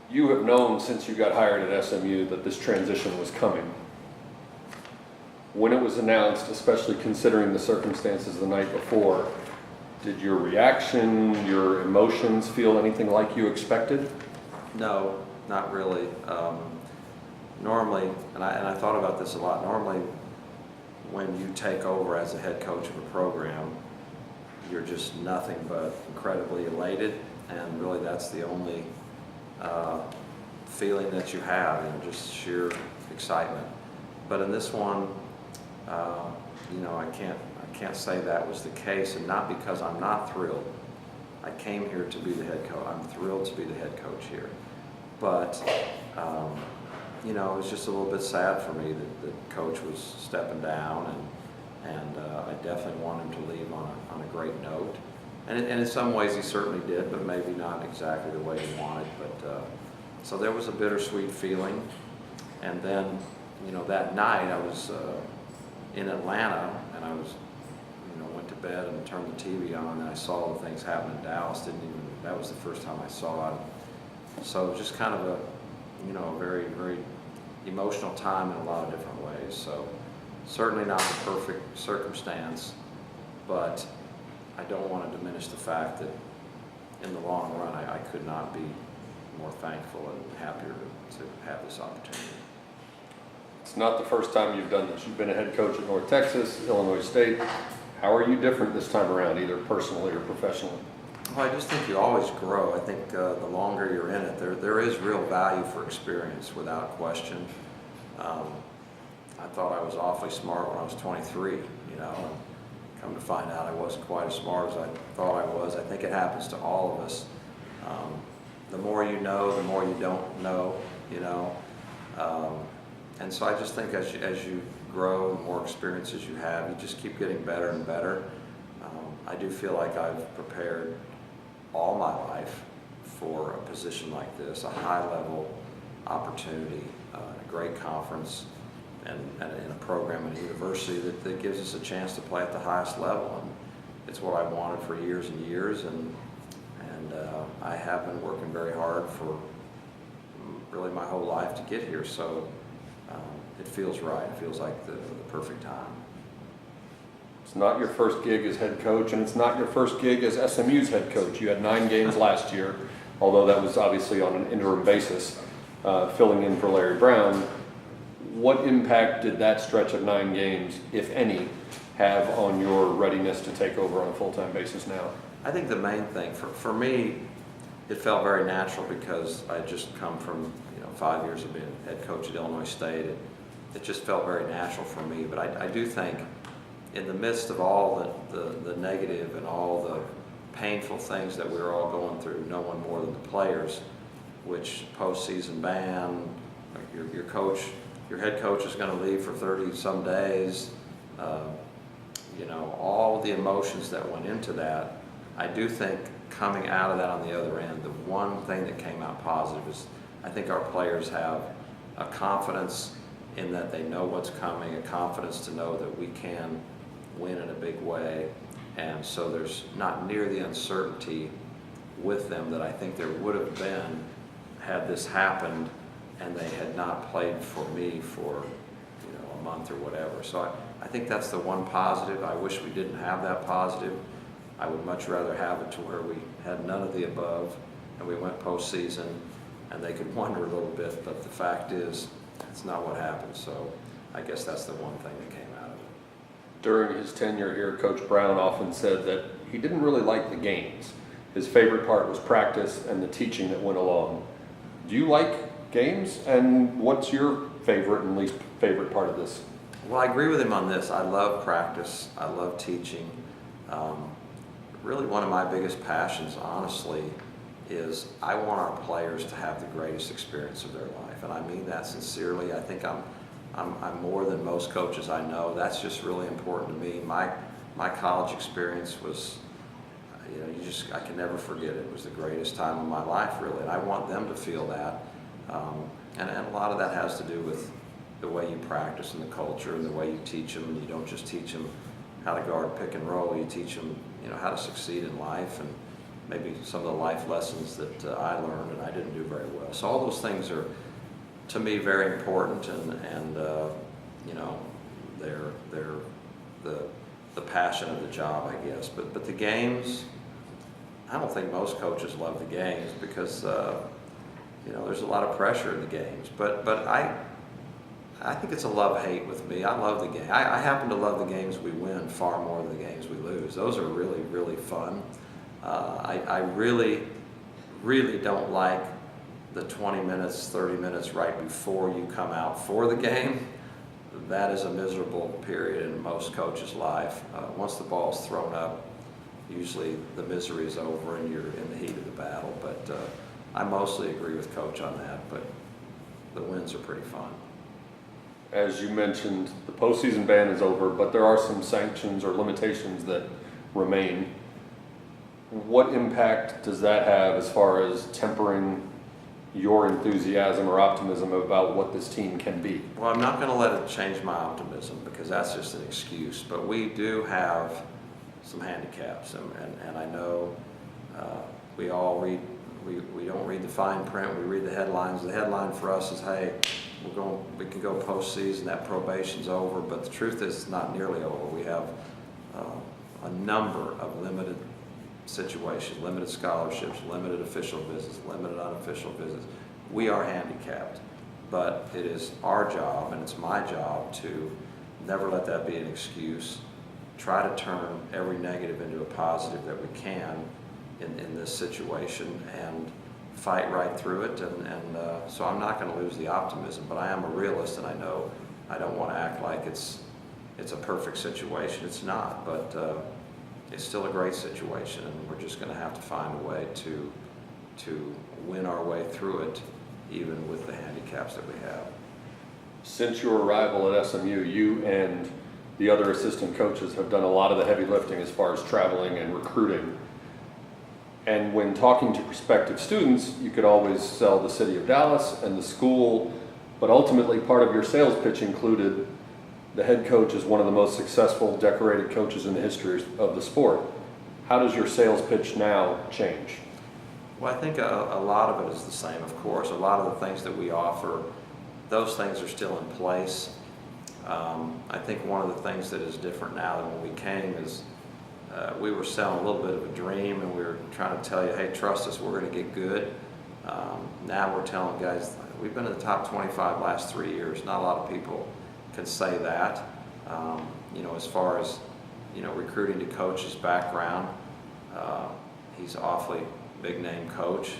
You have known since you got hired at SMU that this transition was coming. When it was announced, especially considering the circumstances the night before, did your reaction, your emotions feel anything like you expected? No, not really. Normally, and I thought about this a lot, normally when you take over as a head coach of a program, you're just nothing but incredibly elated, and really that's the only feeling that you have, just sheer excitement. But in this one, I can't say that was the case, and not because I'm not thrilled. I came here to be the head coach. I'm thrilled to be the head coach here. But, it was just a little bit sad for me that the coach was stepping down, and I definitely want him to leave on a great note. And in some ways he certainly did, but maybe not exactly the way he wanted. But so there was a bittersweet feeling. And then, that night I was in Atlanta, and I was, went to bed and turned the TV on, and I saw the things happen in Dallas. That was the first time I saw it. So just kind of a very, very emotional time in a lot of different ways. So certainly not the perfect circumstance, but I don't want to diminish the fact that in the long run I could not be more thankful and happier to have this opportunity. It's not the first time you've done this. You've been a head coach at North Texas, Illinois State. How are you different this time around, either personally or professionally? Well, I just think you always grow. I think the longer you're in it, there is real value for experience, without question. I thought I was awfully smart when I was 23, and come to find out I wasn't quite as smart as I thought I was. I think it happens to all of us. The more you know, the more you don't know, and so I just think as you grow, the more experiences you have, you just keep getting better and better. I do feel like I've prepared all my life for a position like this, a high-level opportunity, a great conference, and in a program at a university that gives us a chance to play at the highest level. And it's what I wanted for years and years, and I have been working very hard for really my whole life to get here. So it feels right. It feels like the perfect time. It's not your first gig as head coach, and it's not your first gig as SMU's head coach. You had 9 games last year, although that was obviously on an interim basis, filling in for Larry Brown. What impact did that stretch of 9 games, if any, have on your readiness to take over on a full-time basis now? I think the main thing, for me, it felt very natural because I had just come from 5 years of being head coach at Illinois State. It just felt very natural for me. But I do think in the midst of all the negative and all the painful things that we were all going through, no one more than the players, which postseason ban, your head coach is going to leave for 30-some days, all the emotions that went into that. I do think coming out of that on the other end, the one thing that came out positive is I think our players have a confidence in that they know what's coming, a confidence to know that we can win in a big way, and so there's not near the uncertainty with them that I think there would have been had this happened and they had not played for me for a month or whatever. So I think that's the one positive. I wish we didn't have that positive. I would much rather have it to where we had none of the above and we went postseason and they could wonder a little bit, but the fact is it's not what happened. So I guess that's the one thing that came out of it. During his tenure here, Coach Brown often said that he didn't really like the games. His favorite part was practice and the teaching that went along. Do you like games? And what's your favorite and least favorite part of this? Well, I agree with him on this. I love practice. I love teaching. Really one of my biggest passions, honestly, is I want our players to have the greatest experience of their life. And I mean that sincerely. I think I'm more than most coaches I know. That's just really important to me. My college experience was, I can never forget it. It was the greatest time of my life, really. And I want them to feel that. And a lot of that has to do with the way you practice and the culture and the way you teach them. And you don't just teach them how to guard pick and roll. You teach them, how to succeed in life. maybe some of the life lessons that I learned and I didn't do very well. So all those things are, to me, very important, and you know, they're the passion of the job, I guess. But the games, I don't think most coaches love the games because you know, there's a lot of pressure in the games. But I think it's a love-hate with me. I love the game. I happen to love the games we win far more than the games we lose. Those are really, really fun. I really, really don't like the 20 minutes, 30 minutes right before you come out for the game. That is a miserable period in most coaches' life. Once the ball's thrown up, usually the misery is over and you're in the heat of the battle. But I mostly agree with Coach on that, but the wins are pretty fun. As you mentioned, the postseason ban is over, but there are some sanctions or limitations that remain. What impact does that have as far as tempering your enthusiasm or optimism about what this team can be? Well, I'm not going to let it change my optimism because that's just an excuse. But we do have some handicaps, and I know we all read. We don't read the fine print. We read the headlines. The headline for us is, "Hey, we can go postseason. That probation's over." But the truth is, it's not nearly over. We have a number of limited situations, limited scholarships, limited official visits, limited unofficial visits. We are handicapped, but it is our job and it's my job to never let that be an excuse. Try to turn every negative into a positive that we can in this situation and fight right through it. And so I'm not going to lose the optimism, but I am a realist, and I know I don't want to act like it's a perfect situation. It's not, but it's still a great situation, and we're just going to have to find a way to win our way through it, even with the handicaps that we have. Since your arrival at SMU, you and the other assistant coaches have done a lot of the heavy lifting as far as traveling and recruiting. And when talking to prospective students, you could always sell the city of Dallas and the school, but ultimately part of your sales pitch included the head coach is one of the most successful, decorated coaches in the history of the sport. How does your sales pitch now change? Well, I think a lot of it is the same, of course. A lot of the things that we offer, those things are still in place. I think one of the things that is different now than when we came is we were selling a little bit of a dream, and we were trying to tell you, hey, trust us, we're going to get good. Now we're telling guys, we've been in the top 25 last 3 years. Not a lot of people can say that. You know, as far as, you know, recruiting to coach's background, he's awfully big name coach.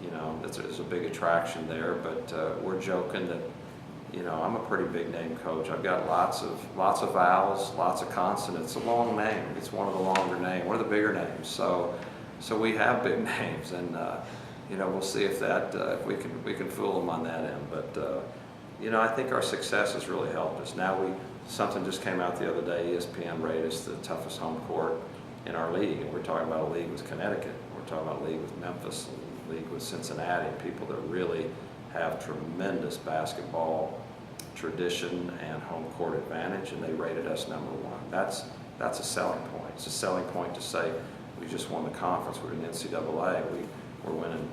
You know, there's a big attraction there, but we're joking that, you know, I'm a pretty big name coach. I've got lots of vowels, lots of consonants. It's a long name. It's one of the longer names, one of the bigger names. So we have big names, and you know, we'll see if that if we can fool them on that end. But you know, I think our success has really helped us. Now something just came out the other day. ESPN rated us the toughest home court in our league, and we're talking about a league with Connecticut. We're talking about a league with Memphis, a league with Cincinnati, people that really have tremendous basketball tradition and home court advantage, and they rated us #1. That's a selling point. It's a selling point to say we just won the conference. We're in the NCAA. We're winning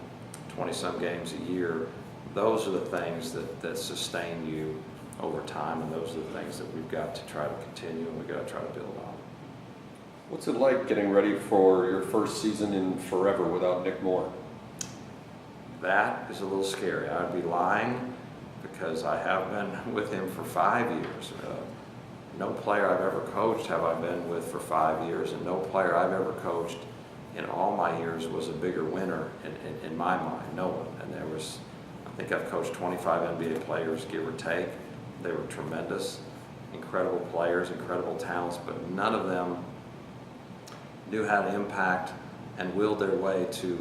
20-some games a year. Those are the things that sustain you over time, and those are the things that we've got to try to continue, and we've got to try to build on. What's it like getting ready for your first season in forever without Nic Moore? That is a little scary. I would be lying because I have been with him for 5 years. No player I've ever coached have I been with for 5 years, and no player I've ever coached in all my years was a bigger winner in my mind. No one. And I think I've coached 25 NBA players, give or take. They were tremendous, incredible players, incredible talents, but none of them knew how to impact and willed their way to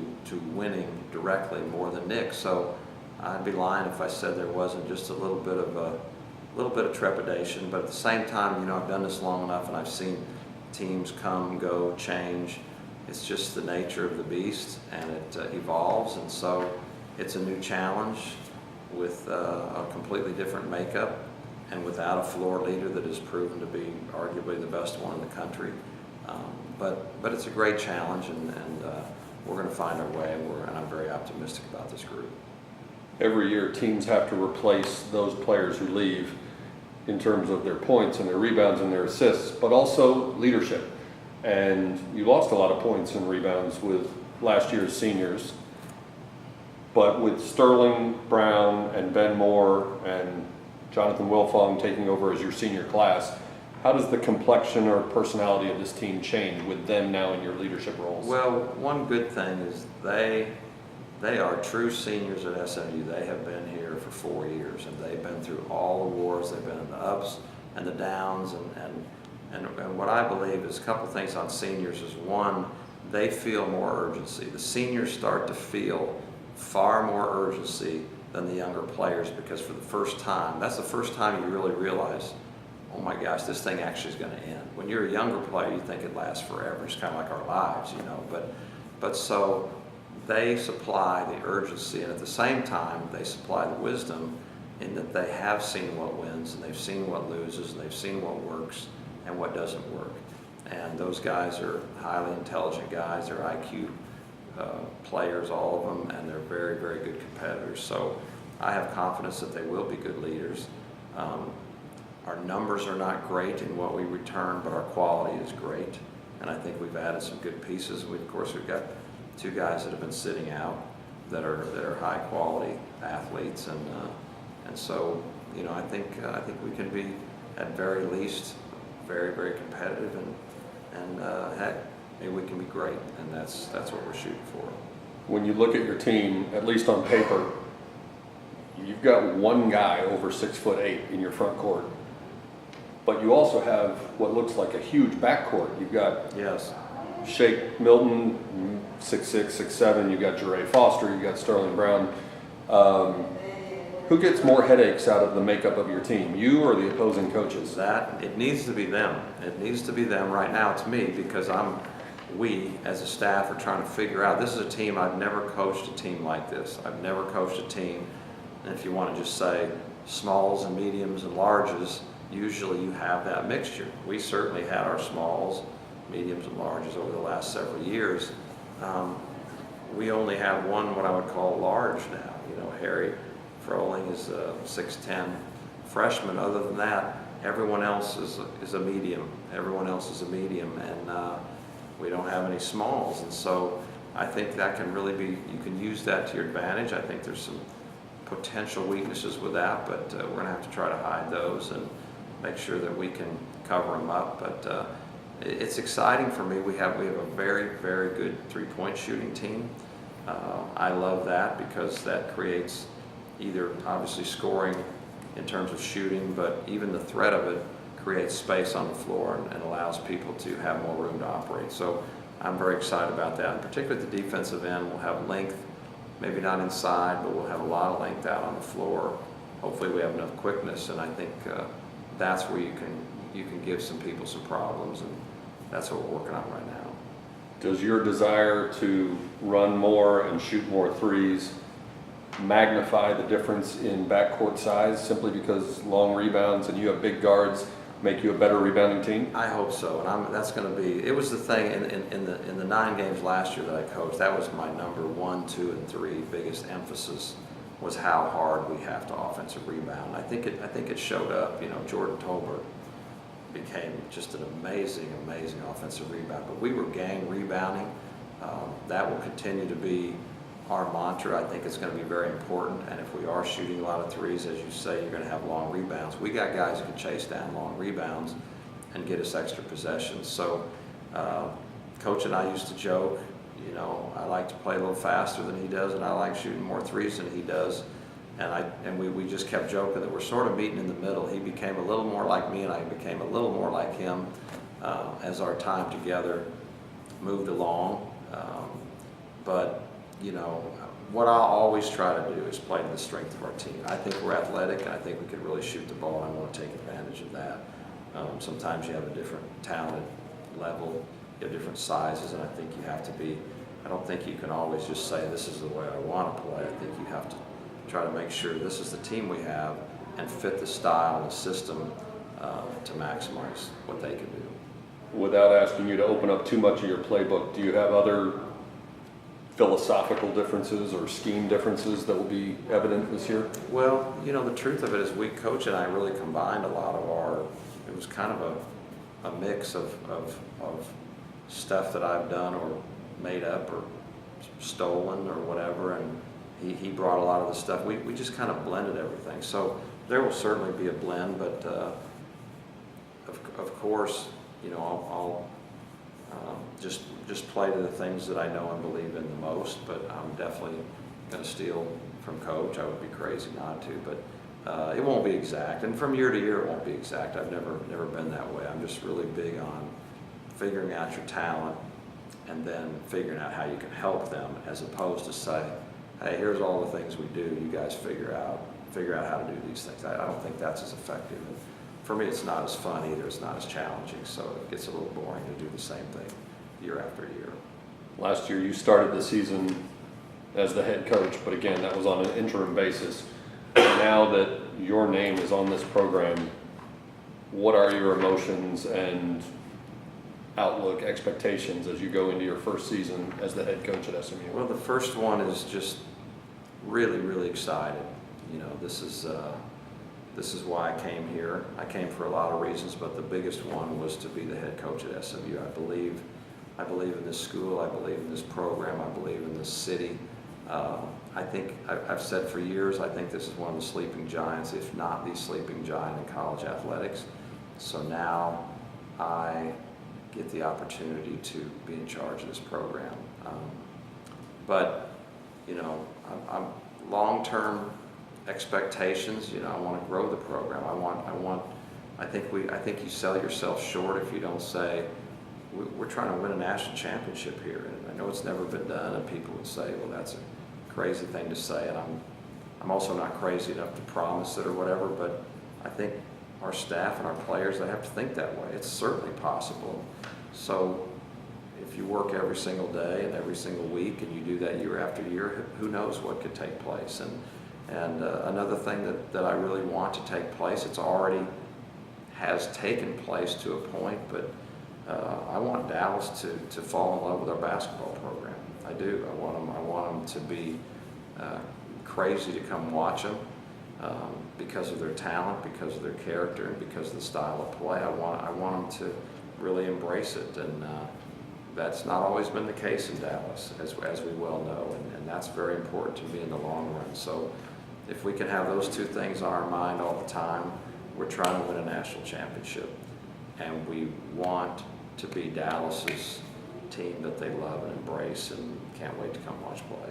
winning directly more than Nic. So I'd be lying if I said there wasn't just a little bit of trepidation. But at the same time, you know, I've done this long enough, and I've seen teams come, go, change. It's just the nature of the beast, and it evolves. And so it's a new challenge with a completely different makeup, and without a floor leader that has proven to be arguably the best one in the country. But it's a great challenge, and we're going to find our way, and I'm very optimistic about this group. Every year, teams have to replace those players who leave in terms of their points and their rebounds and their assists, but also leadership. And you lost a lot of points and rebounds with last year's seniors. But with Sterling Brown and Ben Moore and Jonathan Wilfong taking over as your senior class, how does the complexion or personality of this team change with them now in your leadership roles? Well, one good thing is they are true seniors at SMU. They have been here for 4 years, and they've been through all the wars. They've been in the ups and the downs, and what I believe is a couple things on seniors is, one, they feel more urgency. The seniors start to feel far more urgency than the younger players, because for the first time, that's the first time you really realize, oh my gosh, this thing actually is going to end. When you're a younger player, you think it lasts forever. It's kind of like our lives, you know. But so they supply the urgency, and at the same time, they supply the wisdom in that they have seen what wins, and they've seen what loses, and they've seen what works and what doesn't work. And those guys are highly intelligent guys. They're IQ players, all of them, and they're very, very good competitors. So I have confidence that they will be good leaders. Our numbers are not great in what we return, but our quality is great. And I think we've added some good pieces. Of course, we've got 2 guys that have been sitting out that are high quality athletes, and so, you know, I think we can be at very least very, very competitive, and heck, maybe we can be great, and that's what we're shooting for. When you look at your team, at least on paper, you've got one guy over 6'8" in your front court, but you also have what looks like a huge backcourt. You've got Yes. Shake Milton, 6'6", 6'7". You've got Jeray Foster. You've got Sterling Brown. Who gets more headaches out of the makeup of your team, you or the opposing coaches? It needs to be them. It needs to be them. Right now it's me, because we as a staff are trying to figure out, this is a team, I've never coached a team like this. I've never coached a team, and if you want to just say smalls and mediums and larges, usually you have that mixture. We certainly had our smalls, mediums and larges over the last several years. We only have one, what I would call large now. You know, Harry Froling is a 6'10" freshman. Other than that, everyone else is a medium. Everyone else is a medium, and we don't have any smalls. And so I think that can really be, you can use that to your advantage. I think there's some potential weaknesses with that, but we're going to have to try to hide those and make sure that we can cover them up. But it's exciting for me. We have a very, very good three-point shooting team. I love that, because that creates either obviously scoring in terms of shooting, but even the threat of it creates space on the floor and allows people to have more room to operate. So I'm very excited about that. And particularly at the defensive end, we'll have length, maybe not inside, but we'll have a lot of length out on the floor. Hopefully we have enough quickness, and I think that's where you can give some people some problems, and that's what we're working on right now. Does your desire to run more and shoot more threes magnify the difference in backcourt size, simply because long rebounds and you have big guards make you a better rebounding team? I hope so, and that's going to be. It was the thing in the 9 games last year that I coached. That was my number 1, 2, and 3 biggest emphasis, was how hard we have to offensive rebound. I think it showed up. You know, Jordan Tolbert became just an amazing offensive rebound. But we were gang rebounding. That will continue to be our mantra. I think it's going to be very important. And if we are shooting a lot of threes, as you say, you're going to have long rebounds. We got guys who can chase down long rebounds and get us extra possessions. So Coach and I used to joke, you know, I like to play a little faster than he does, and I like shooting more threes than he does. And we just kept joking that we're sort of meeting in the middle. He became a little more like me, and I became a little more like him as our time together moved along. But, you know, what I'll always try to do is play to the strength of our team. I think we're athletic, and I think we can really shoot the ball, and I want to take advantage of that. Sometimes you have a different talent level, you have different sizes, and I think you have to be, I don't think you can always just say this is the way I want to play. I think you have to try to make sure this is the team we have and fit the style and the system to maximize what they can do. without asking you to open up too much of your playbook, do you have other philosophical differences or scheme differences that will be evident this year? Well, you know, the truth of it is Coach and I really combined a lot of it was kind of a mix of stuff that I've done or made up or stolen or whatever, and he brought a lot of the stuff. We just kind of blended everything. So there will certainly be a blend, but of course, you know, I'll just play to the things that I know and believe in the most, but I'm definitely going to steal from Coach. I would be crazy not to, but it won't be exact. And from year to year, it won't be exact. I've never been that way. I'm just really big on figuring out your talent and then figuring out how you can help them, as opposed to say, hey, here's all the things we do. You guys figure out how to do these things. I don't think that's as effective. And for me, it's not as fun either. It's not as challenging. So it gets a little boring to do the same thing year after year. Last year, you started the season as the head coach, but again, that was on an interim basis. Now that your name is on this program, what are your emotions and outlook, expectations as you go into your first season as the head coach at SMU? Well, the first one is just really, really excited. You know, this is why I came here. I came for a lot of reasons, but the biggest one was to be the head coach at SMU. I believe in this school. I believe in this program. I believe in this city. I think I've said for years, I think this is one of the sleeping giants, if not the sleeping giant in college athletics. So now I get the opportunity to be in charge of this program. But you know, I'm long-term expectations. You know, I want to grow the program. I think you sell yourself short if you don't say we're trying to win a national championship here. And I know it's never been done, and people would say, well, that's a crazy thing to say, and I'm also not crazy enough to promise it or whatever. But I think our staff and our players, they have to think that way. It's certainly possible. So if you work every single day and every single week, and you do that year after year, who knows what could take place. And another thing that I really want to take place, it's already has taken place to a point, but I want Dallas to fall in love with our basketball program. I do. I want them to be crazy to come watch them because of their talent, because of their character, and because of the style of play. I want them to really embrace it, and that's not always been the case in Dallas, as we well know, and that's very important to me in the long run. So if we can have those two things on our mind all the time, we're trying to win a national championship, and we want to be Dallas's team that they love and embrace, and can't wait to come watch play.